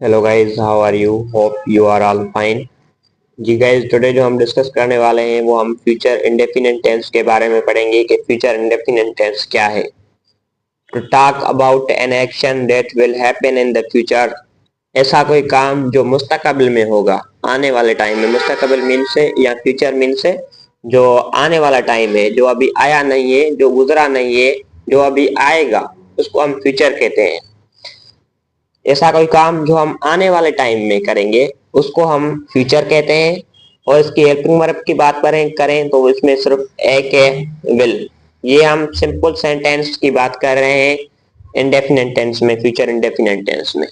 Hello guys, how are you? Hope you are all fine. जी guys, today जो हम discuss करने वाले हैं वो हम फ्यूचर इंडेफिनिट टेंस के बारे में पढ़ेंगे कि फ्यूचर इंडेफिनिट टेंस क्या है। To talk about an action that will happen in the future, ऐसा कोई काम जो मुस्तकबिल में होगा, आने वाले टाइम में। मुस्तकबिल मीन से या फ्यूचर मीन से जो आने वाला टाइम है, जो अभी आया नहीं है, जो गुजरा नहीं है, जो अभी आएगा, उसको हम फ्यूचर कहते हैं। ऐसा कोई काम जो हम आने वाले टाइम में करेंगे उसको हम फ्यूचर कहते हैं। और इसकी हेल्पिंग वर्ब की बात करें तो इसमें सिर्फ एक है, विल। ये हम सिंपल सेंटेंस की बात कर रहे हैं इंडेफिनिट टेंस में, फ्यूचर इंडेफिनिट टेंस में।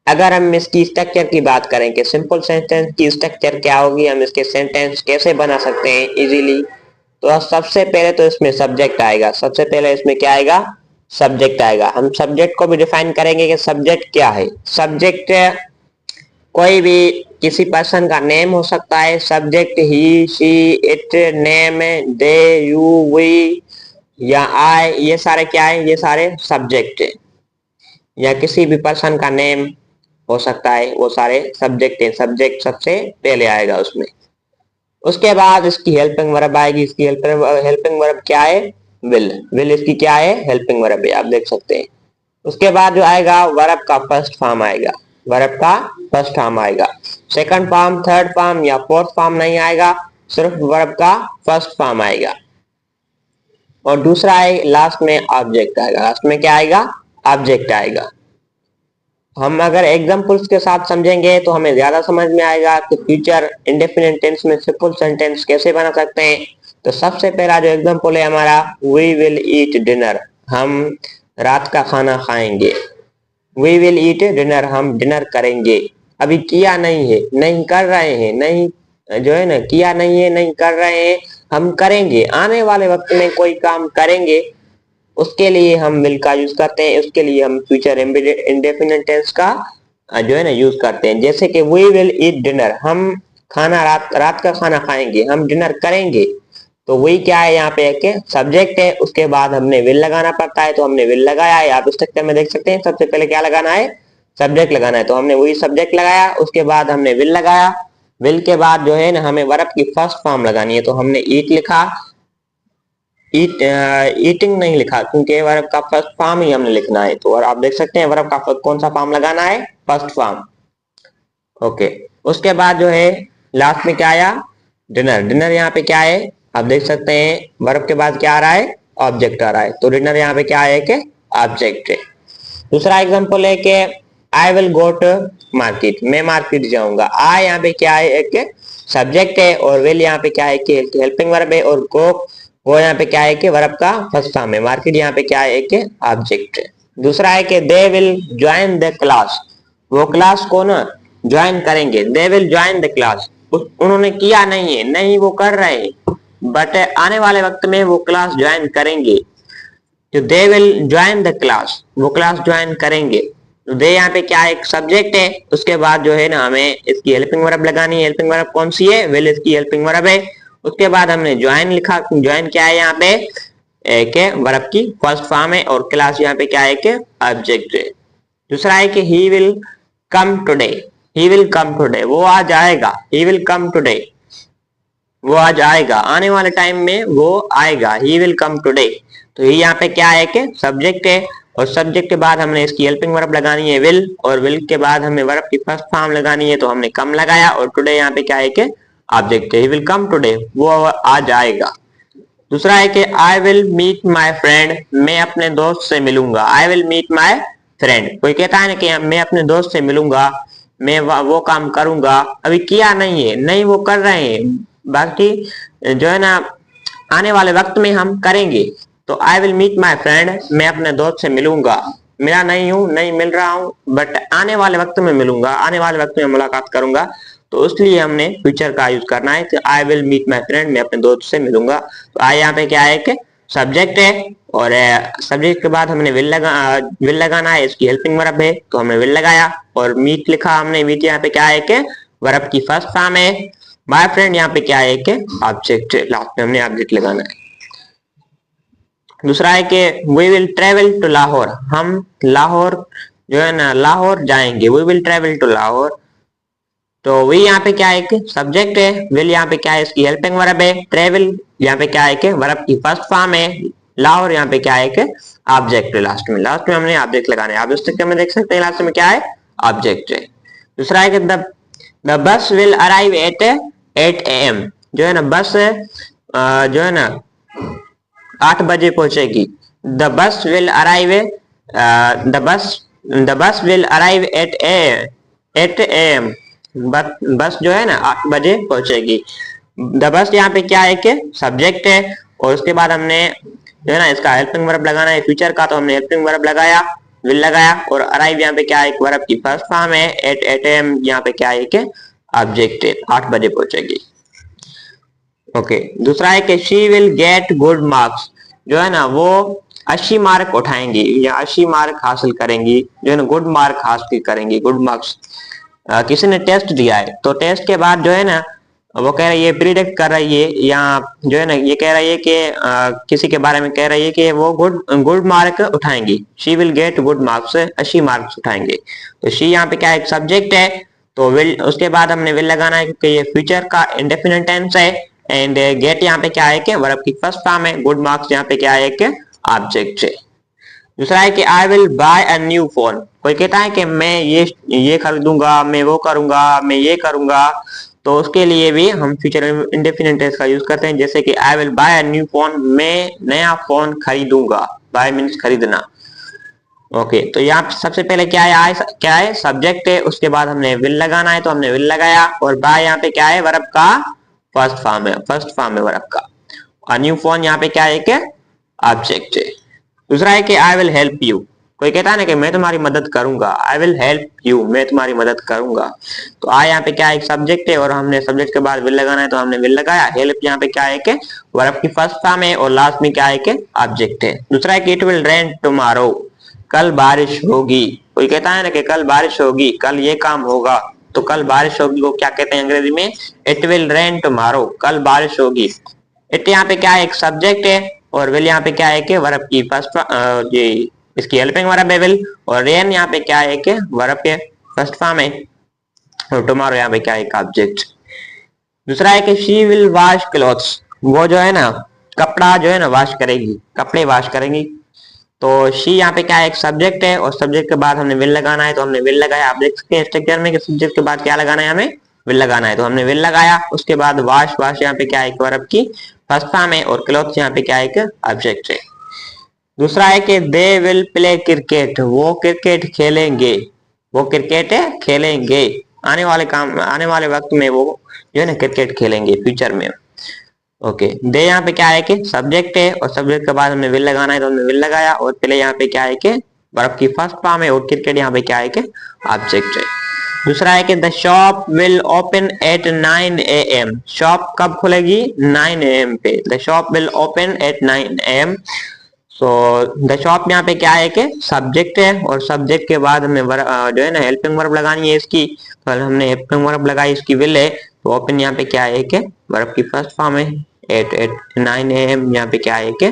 अगर हम इसकी स्ट्रक्चर की बात करें कि सिंपल सेंटेंस की स्ट्रक्चर क्या होगी, हम इसके सेंटेंस कैसे बना सकते हैं इजीली, तो सबसे पहले तो इसमें सब्जेक्ट आएगा। सबसे पहले इसमें क्या आएगा? सब्जेक्ट आएगा। हम सब्जेक्ट को भी डिफाइन करेंगे कि सब्जेक्ट क्या है। सब्जेक्ट कोई भी किसी पर्सन का नेम हो सकता है। Subject he, she, it, name, they, you, we या आई, ये सारे क्या है? ये सारे सब्जेक्ट है। या किसी भी पर्सन का नेम हो सकता है, वो सारे सब्जेक्ट है। सब्जेक्ट सबसे पहले आएगा उसमें। उसके बाद इसकी हेल्पिंग वर्ब आएगी। इसकी हेल्पिंग वर्ब क्या है? विल। विल इसकी क्या है? हेल्पिंग वर्ब है, आप देख सकते हैं। उसके बाद जो आएगा वर्ब का फर्स्ट फॉर्म आएगा। वर्ब का फर्स्ट फॉर्म आएगा। सेकंड फॉर्म, थर्ड फॉर्म या फोर्थ फॉर्म नहीं आएगा, सिर्फ वर्ब का फर्स्ट फॉर्म आएगा। और दूसरा है लास्ट में ऑब्जेक्ट आएगा। लास्ट में क्या आएगा? ऑब्जेक्ट आएगा। हम अगर एग्जांपल्स के साथ समझेंगे तो हमें ज्यादा समझ में आएगा कि फ्यूचर इंडेफिनिट टेंस में सिंपल सेंटेंस कैसे बना सकते हैं। तो सबसे पहला जो एग्जांपल है हमारा, वी विल ईट डिनर, हम रात का खाना खाएंगे। वी विल ईट डिनर, हम डिनर करेंगे। अभी किया नहीं है, नहीं कर रहे हैं, नहीं जो है ना, किया नहीं है, नहीं कर रहे हैं, हम करेंगे। आने वाले वक्त में कोई काम करेंगे, उसके लिए हम विल का यूज करते हैं। उसके लिए हम फ्यूचर इंडेफिनिट टेंस का जो है ना यूज करते हैं। जैसे कि वी विल ईट डिनर, हम खाना रात का खाना खाएंगे, हम डिनर करेंगे। तो वही क्या है, यहाँ पे एक सब्जेक्ट है, उसके बाद हमने विल लगाना पड़ता है, तो हमने विल लगाया है। आप स्ट्रक्चर में देख सकते हैं, सबसे पहले क्या लगाना है? सब्जेक्ट लगाना है। तो हमने वही सब्जेक्ट लगाया, उसके बाद हमने विल लगाया। विल के बाद जो है ना हमें वर्ब की फर्स्ट फॉर्म लगानी है, तो हमने ईट लिखा। ईटिंग नहीं लिखा क्योंकि वर्ब का फर्स्ट फॉर्म ही हमने लिखना है। तो और आप देख सकते हैं वर्ब का कौन सा फॉर्म लगाना है? First form. ओके। उसके बाद जो है लास्ट में क्या आया? डिनर। डिनर यहाँ पे क्या है? आप देख सकते हैं वर्ब के बाद क्या आ रहा है? ऑब्जेक्ट आ रहा है। तो डिनर यहाँ पे क्या है? कि ऑब्जेक्ट है। दूसरा एग्जांपल है कि I will go to market, मैं मार्केट जाऊंगा। आई यहाँ पे क्या है? एक सब्जेक्ट है। और विल यहाँ पे क्या है? कि हेल्पिंग वर्ब है। और गो, वो यहाँ पे क्या है? कि वर्ब का फर्स्ट फॉर्म है। मार्केट यहाँ पे क्या है? कि ऑब्जेक्ट है। दूसरा है कि they will join the class, वो क्लास को ना ज्वाइन करेंगे। They will join the class, उन्होंने किया नहीं है, नहीं वो कर रहे हैं, बट आने वाले वक्त में वो क्लास ज्वाइन करेंगे। तो they will join the class, वो क्लास ज्वाइन करेंगे। तो दे यहाँ पे क्या है? एक सब्जेक्ट है। उसके बाद जो है ना हमें इसकी हेल्पिंग वर्ब लगानी है। हेल्पिंग वर्ब कौन सी है? विल इसकी हेल्पिंग वर्ब है। उसके बाद हमने ज्वाइन लिखा। ज्वाइन क्या है? यहाँ पे एक वर्ब की फर्स्ट फॉर्म है। और क्लास यहाँ पे क्या है? कि ऑब्जेक्ट है। दूसरा है कि he will come today, he will come today, वो आज आएगा। ही विल कम टुडे, वो आज आएगा, आने वाले टाइम में वो आएगा। He will come today. तो ये यहाँ पे क्या है? कि सब्जेक्ट है। और सब्जेक्ट के बाद हमने इसकी हेल्पिंग वर्ब लगानी है विल। और विल के बाद हमें वर्ब की फर्स्ट फॉर्म लगानी है, तो हमने कम लगाया। और टुडे यहाँ पे क्या है? कि ऑब्जेक्ट है। ही विल कम टुडे, वो आज आएगा। दूसरा है कि I will meet my friend, मैं अपने दोस्त से मिलूंगा। I will meet my friend, कोई कहता है ना कि मैं अपने दोस्त से मिलूंगा, मैं वो काम करूंगा। अभी किया नहीं है, नहीं वो कर रहे हैं, बाकी जो है ना आने वाले वक्त में हम करेंगे। तो I will meet my friend, मैं अपने दोस्त से मिलूंगा। मिला नहीं हूं, नहीं मिल रहा हूं, बट आने वाले वक्त में मिलूंगा, आने वाले वक्त में मुलाकात करूंगा। तो इसलिए हमने फ्यूचर का यूज करना है। तो I will meet my friend, मैं अपने दोस्त से मिलूंगा। तो आई यहाँ पे क्या है? कि सब्जेक्ट है। और सब्जेक्ट के बाद हमने विल लगाना है। इसकी हेल्पिंग वर्ब है, तो हमने विल लगाया। और मीट लिखा हमने। मीट यहाँ पे क्या है? कि वर्ब की फर्स्ट फॉर्म है। माय फ्रेंड यहाँ पे क्या है? कि ऑब्जेक्ट है। लास्ट में हमने ऑब्जेक्ट लगाना है। दूसरा है कि we will travel to Lahore, हम लाहौर जो है ना लाहौर जाएंगे, we will travel to Lahore. तो वी यहाँ पे क्या है कि सब्जेक्ट है, विल यहाँ पे क्या है इसकी हेल्पिंग वर्ब है, ट्रेवल यहाँ पे क्या है कि वर्ब की फर्स्ट फॉर्म है, लाहौर यहाँ पे क्या है कि ऑब्जेक्ट है। लास्ट में हमने ऑब्जेक्ट लगाना है। आप इस तक में देख सकते हैं लास्ट में क्या है, ऑब्जेक्ट है। दूसरा है कि the bus will arrive at 8 AM। जो है ना बस जो है ना 8 बजे पहुंचेगी। The bus will arrive the bus will arrive at 8 AM। बस जो है ना 8 बजे पहुंचेगी। द बस यहाँ पे क्या है कि सब्जेक्ट है, और उसके बाद हमने जो है ना इसका हेल्पिंग वर्ब लगाना है फ्यूचर का, तो हमने हेल्पिंग वर्ब लगाया, विल लगाया, और अराइव यहाँ पे क्या है, वर्ब की फर्स्ट फॉर्म है, एट 8 AM यहाँ पे क्या है कि ऑब्जेक्ट है, 8 बजे पहुंचेगी। ओके, दूसरा है कि she will get good marks. जो है ना वो 80 मार्क उठाएंगी या 80 मार्क हासिल करेंगी, जो है ना गुड मार्क हासिल करेंगी, गुड मार्क्स। किसी ने टेस्ट दिया है, तो टेस्ट के बाद जो है ना वो कह रही है, प्रिडिक्ट कर रही है, या जो है ना ये कह रही है कि किसी के बारे में कह रही है कि वो गुड मार्क उठाएंगी। She will get good marks, 80 marks उठाएंगे। तो शी यहाँ पे क्या एक सब्जेक्ट है, तो विल उसके बाद हमने विल लगाना है क्योंकि ये फ्यूचर का इंडेफिनिट टेंस है। एंड गेट यहाँ पे क्या है कि वर्ब की फर्स्ट फॉर्म है, गुड मार्क्स यहाँ पे क्या है कि ऑब्जेक्ट है। दूसरा है कि I will buy a new phone. कोई कहता है कि मैं ये खरीदूंगा, मैं वो करूंगा, मैं ये करूंगा, तो उसके लिए भी हम फ्यूचर इंडेफिनिट टेंस का यूज करते हैं, जैसे कि I will buy a new phone, मैं नया फोन खरीदूंगा। बाय मीन्स खरीदना। ओके, तो यहाँ सबसे पहले क्या है, क्या है सब्जेक्ट है, उसके बाद हमने विल लगाना है, तो हमने विल लगाया, और बाय यहाँ पे क्या है वर्ब का फर्स्ट फॉर्म है वर्ब का। और न्यू फोन यहाँ पे क्या है कि ऑब्जेक्ट है। दूसरा है कि आई विल हेल्प यू। कोई कहता है ना कि मैं तुम्हारी मदद करूंगा, आई विल हेल्प यू, मैं तुम्हारी मदद करूंगा। तो आई यहाँ पे क्या है, एक सब्जेक्ट है, और हमने सब्जेक्ट के बाद विल लगाना है, तो हमने विल लगाया। हेल्प यहाँ पे क्या है कि वर्ब की फर्स्ट फॉर्म है, और लास्ट में क्या है कि ऑब्जेक्ट है। दूसरा है कि इट विल रेन टुमारो। कल बारिश होगी। कोई कहता है ना कि कल बारिश होगी, कल ये काम होगा, तो कल बारिश होगी को क्या कहते हैं अंग्रेजी में, इट विल रेन टुमारो, कल बारिश होगी। इट यहाँ पे क्या है, एक सब्जेक्ट है, और विल यहाँ पे क्या है कि वर्ब की फर्स्ट ये इसकी हेल्पिंग वर्ब है विल, और रेन यहाँ पे क्या है कि वर्ब के फर्स्ट फॉर्म है, और टुमारो यहाँ पे क्या है एक ऑब्जेक्ट। दूसरा है कि शी विल वॉश क्लॉथ्स। वो जो है ना कपड़ा जो है ना वॉश करेगी, कपड़े वॉश करेंगी। तो शी यहाँ पे क्या है एक सब्जेक्ट है, और सब्जेक्ट के बाद हमने विल लगाना है, तो हमने विल लगाया। आप देख सकते हैं स्ट्रक्चर में कि सब्जेक्ट के बाद क्या लगाना है, हमें विल लगाना है, तो हमने विल लगाया। उसके बाद वाश यहाँ पे क्या है वर्ब की फर्स्ट फॉर्म है, और क्लॉथ यहाँ पे क्या है एक ऑब्जेक्ट है। दूसरा है कि दे विल प्ले क्रिकेट। वो क्रिकेट खेलेंगे, वो क्रिकेट खेलेंगे, आने वाले वक्त में वो जो है ना क्रिकेट खेलेंगे फ्यूचर में। ओके, दे यहाँ पे क्या है कि सब्जेक्ट है, और सब्जेक्ट के बाद हमने विल लगाना है, तो हमने विल लगाया, और पहले यहाँ पे क्या है कि वर्ब की फर्स्ट फॉर्म है, और क्रिकेट यहाँ पे क्या है कि ऑब्जेक्ट है। दूसरा है कि the shop will open at 9 AM। Shop कब खुलेगी, 9 AM पे। The shop will open at 9 AM। So the shop यहाँ पे क्या है कि सब्जेक्ट है, और सब्जेक्ट के बाद हमें जो है ना हेल्पिंग वर्ब लगानी है इसकी, तो हमने हेल्पिंग वर्ब लगाई, इसकी विल है, तो ओपन यहाँ पे क्या है कि वर्ब की फर्स्ट फॉर्म है, 9 AM यहाँ पे क्या है कि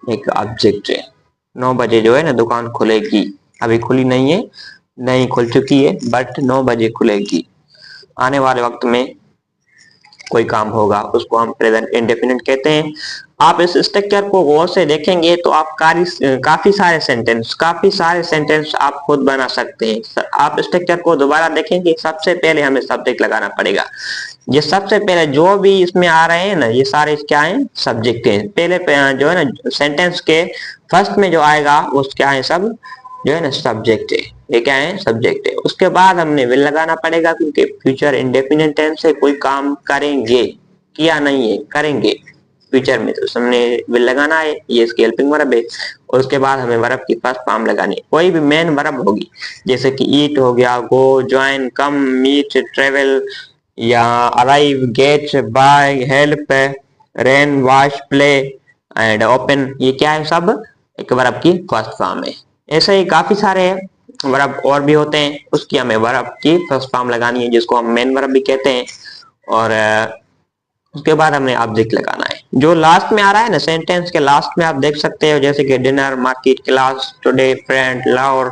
एक ऑब्जेक्ट है। 9 बजे जो है ना दुकान खुलेगी, अभी खुली नहीं है, नहीं खुल चुकी है, बट 9 बजे खुलेगी। आने वाले वक्त में कोई काम होगा, उसको हम प्रेजेंट इंडेफिनिट कहते हैं। आप इस स्ट्रक्चर को गौर से देखेंगे तो आप काफी सारे सेंटेंस आप खुद बना सकते हैं। आप स्ट्रक्चर को दोबारा देखेंगे, सबसे पहले हमें सब्जेक्ट लगाना पड़ेगा। ये सबसे पहले जो भी इसमें आ रहे हैं ना, ये सारे क्या हैं, सब्जेक्ट हैं। पहले जो है ना सेंटेंस के फर्स्ट में जो आएगा वो क्या है, सब जो है ना सब्जेक्ट है, ये क्या है सब्जेक्ट है। उसके बाद हमने विल लगाना पड़ेगा, क्योंकि फ्यूचर इंडेफिनिट टेंस से कोई काम करेंगे, किया नहीं है, करेंगे फ्यूचर में, तो हमने विल लगाना है, ये इसकी हेल्पिंग वर्ब है। और उसके बाद हमें वर्ब की फर्स्ट फॉर्म लगानी है, कोई भी मेन वर्ब होगी, जैसे कि ईट हो गया, go, join, come, meet, travel, या arrive, get, buy, help, rain, wash, play and open, ये क्या है सब एक वर्ब की फर्स्ट फॉर्म है। ऐसे ही काफी सारे वर्ब और भी होते हैं, उसकी हमें वर्ब की फर्स्ट फॉर्म लगानी है, जिसको हम मेन वर्ब भी कहते हैं। और उसके बाद हमने ऑब्जेक्ट लगाना है। जो लास्ट में आ रहा है ना सेंटेंस के लास्ट में आप देख सकते हो, जैसे कि dinner, market, class, today, friend, Lahore,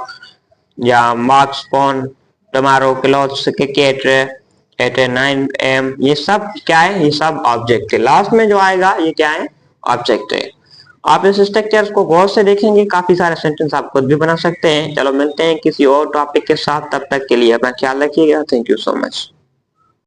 या marks phone tomorrow clothes cricket at 9 AM, ये सब क्या है, ये सब ऑब्जेक्ट है। लास्ट में जो आएगा ये क्या है, ऑब्जेक्ट है। आप इस स्ट्रक्चर को गौर से देखेंगे, काफी सारे सेंटेंस आप खुद भी बना सकते हैं। चलो मिलते हैं किसी और टॉपिक के साथ, तब तक के लिए अपना ख्याल रखिएगा। Thank you so much.